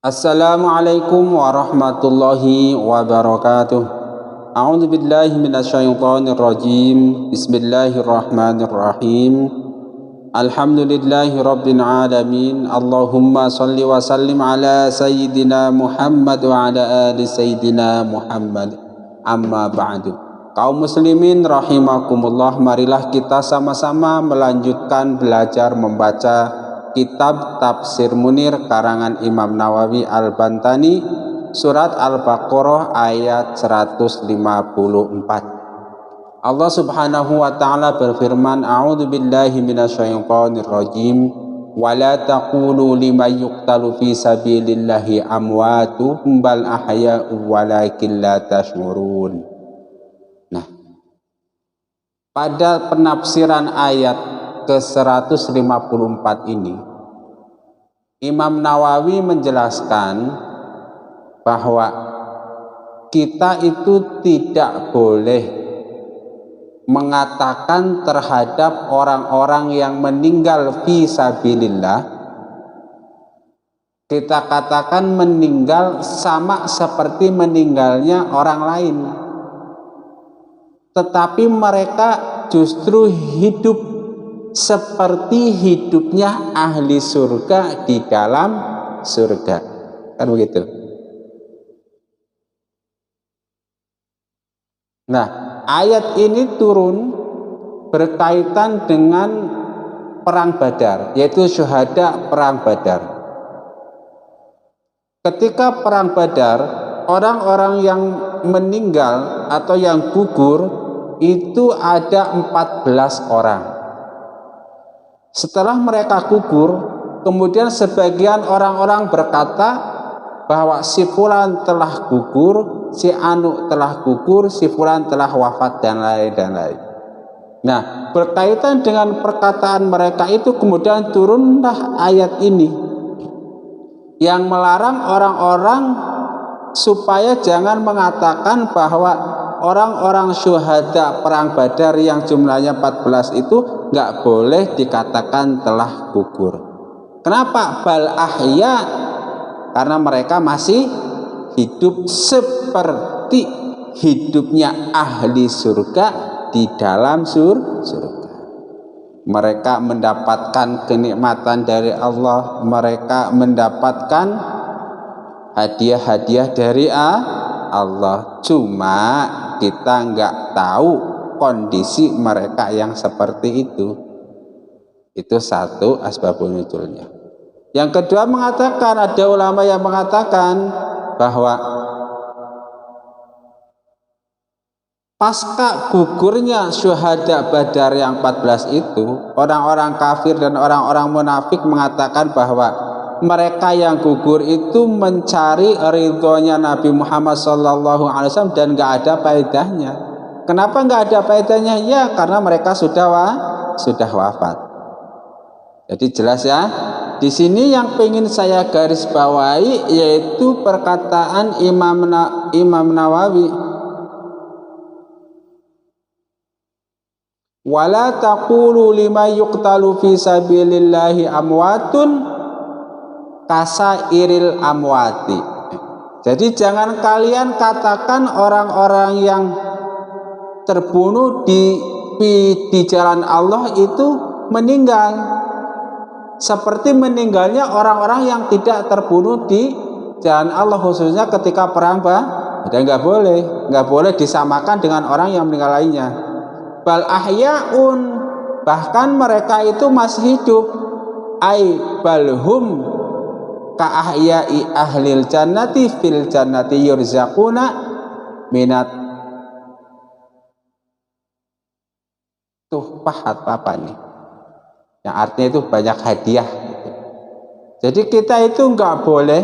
Assalamualaikum warahmatullahi wabarakatuh. A'udzu billahi minasyaitonir rajim. Bismillahirrahmanirrahim. Alhamdulillahi rabbil alamin. Allahumma shalli wa sallim ala sayyidina Muhammad wa ala ali sayyidina Muhammad. Amma ba'du. Kaum muslimin rahimakumullah, marilah kita sama-sama melanjutkan belajar membaca Kitab Tafsir Munir karangan Imam Nawawi Al-Bantani, surat Al-Baqarah ayat 154. Allah Subhanahu wa taala berfirman, A'udzu billahi minasyaitonir rajim, wa la taqulu liman yuqtalu fi sabilillahi amwatun bal ahya'u walakin la tash'urun. Nah, pada penafsiran ayat ke-154 ini, Imam Nawawi menjelaskan bahwa kita itu tidak boleh mengatakan terhadap orang-orang yang meninggal fi sabilillah, kita katakan meninggal sama seperti meninggalnya orang lain, tetapi mereka justru hidup seperti hidupnya ahli surga di dalam surga, kan begitu. Nah, ayat ini turun berkaitan dengan perang Badar, yaitu syuhada perang Badar. Ketika perang Badar, orang-orang yang meninggal atau yang gugur itu ada 14 orang. Setelah mereka gugur, kemudian sebagian orang-orang berkata bahwa si fulan telah gugur, si anu telah gugur, si fulan telah wafat, dan lain-lain. Nah, berkaitan dengan perkataan mereka itu kemudian turunlah ayat ini yang melarang orang-orang supaya jangan mengatakan bahwa orang-orang syuhada perang Badar yang jumlahnya 14 itu nggak boleh dikatakan telah gugur. Kenapa? Bal ahya, karena mereka masih hidup seperti hidupnya ahli surga di dalam surga. Mereka mendapatkan kenikmatan dari Allah, mereka mendapatkan hadiah-hadiah dari Allah. Cuma kita nggak tahu kondisi mereka yang seperti itu. Itu satu asbabun nuzulnya. Yang kedua mengatakan, ada ulama yang mengatakan bahwa pasca gugurnya syuhada Badar yang 14 itu, orang-orang kafir dan orang-orang munafik mengatakan bahwa mereka yang gugur itu mencari ridhonya Nabi Muhammad SAW dan nggak ada faedahnya. Kenapa nggak ada faedahnya? Ya karena mereka sudah wafat. Jadi jelas ya. Di sini yang pengen saya garis bawahi yaitu perkataan Imam Nawawi. Wala taqulu liman yuqtalu fi sabilillahi amwatun kasairil amwati. Jadi jangan kalian katakan orang-orang yang terbunuh di jalan Allah itu meninggal seperti meninggalnya orang-orang yang tidak terbunuh di jalan Allah, khususnya ketika perang Badar. Nggak boleh disamakan dengan orang yang meninggal lainnya. Bal ahyaun, bahkan mereka itu masih hidup. Ai balhum ka ahyai ahlil jannati fil jannati yurzaquna minat tuhfah apa nih? Yang artinya itu banyak hadiah. Jadi kita itu nggak boleh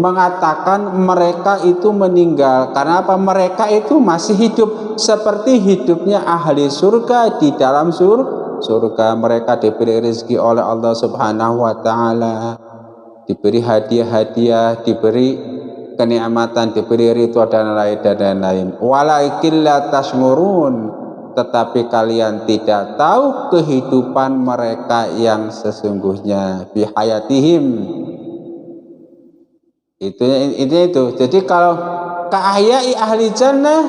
mengatakan mereka itu meninggal. Karena apa? Mereka itu masih hidup seperti hidupnya ahli surga di dalam surga. Mereka diberi rezeki oleh Allah Subhanahu wa taala, diberi hadiah-hadiah, diberi kenikmatan, diberi ridho dan lain-lain. Walakin la tashmurun, tetapi kalian tidak tahu kehidupan mereka yang sesungguhnya. Bihayatihim, Intinya itu. Jadi kalau ka'ahyai ahli jannah,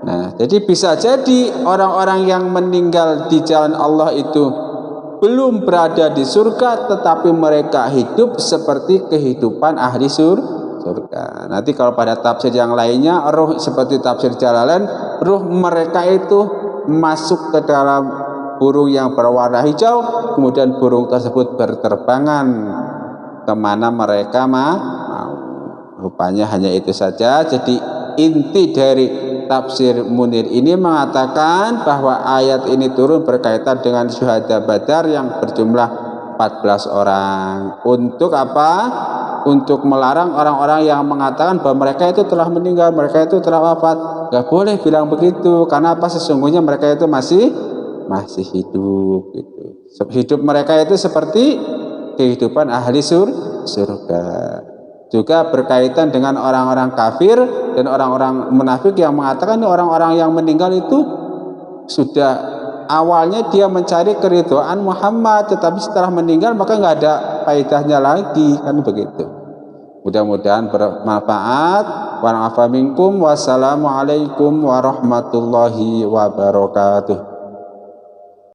nah jadi bisa jadi orang-orang yang meninggal di jalan Allah itu belum berada di surga, tetapi mereka hidup seperti kehidupan ahli surga. Nanti kalau pada tafsir yang lainnya, ruh seperti tafsir Jalalain, ruh mereka itu masuk ke dalam burung yang berwarna hijau, kemudian burung tersebut berterbangan kemana mereka mau. Rupanya hanya itu saja. Jadi inti dari tafsir Munir ini mengatakan bahwa ayat ini turun berkaitan dengan syuhada Badar yang berjumlah 14 orang. Untuk apa? Untuk melarang orang-orang yang mengatakan bahwa mereka itu telah meninggal, mereka itu telah wafat. Gak boleh bilang begitu. Karena apa? Sesungguhnya mereka itu masih hidup gitu. Hidup mereka itu seperti kehidupan ahli surga. Juga berkaitan dengan orang-orang kafir dan orang-orang munafik yang mengatakan orang-orang yang meninggal itu sudah awalnya dia mencari keridhaan Muhammad, tetapi setelah meninggal maka nggak ada faedahnya lagi, kan begitu. Mudah-mudahan bermanfaat. Wa naf'a minkum. Wassalamualaikum warahmatullahi wabarakatuh.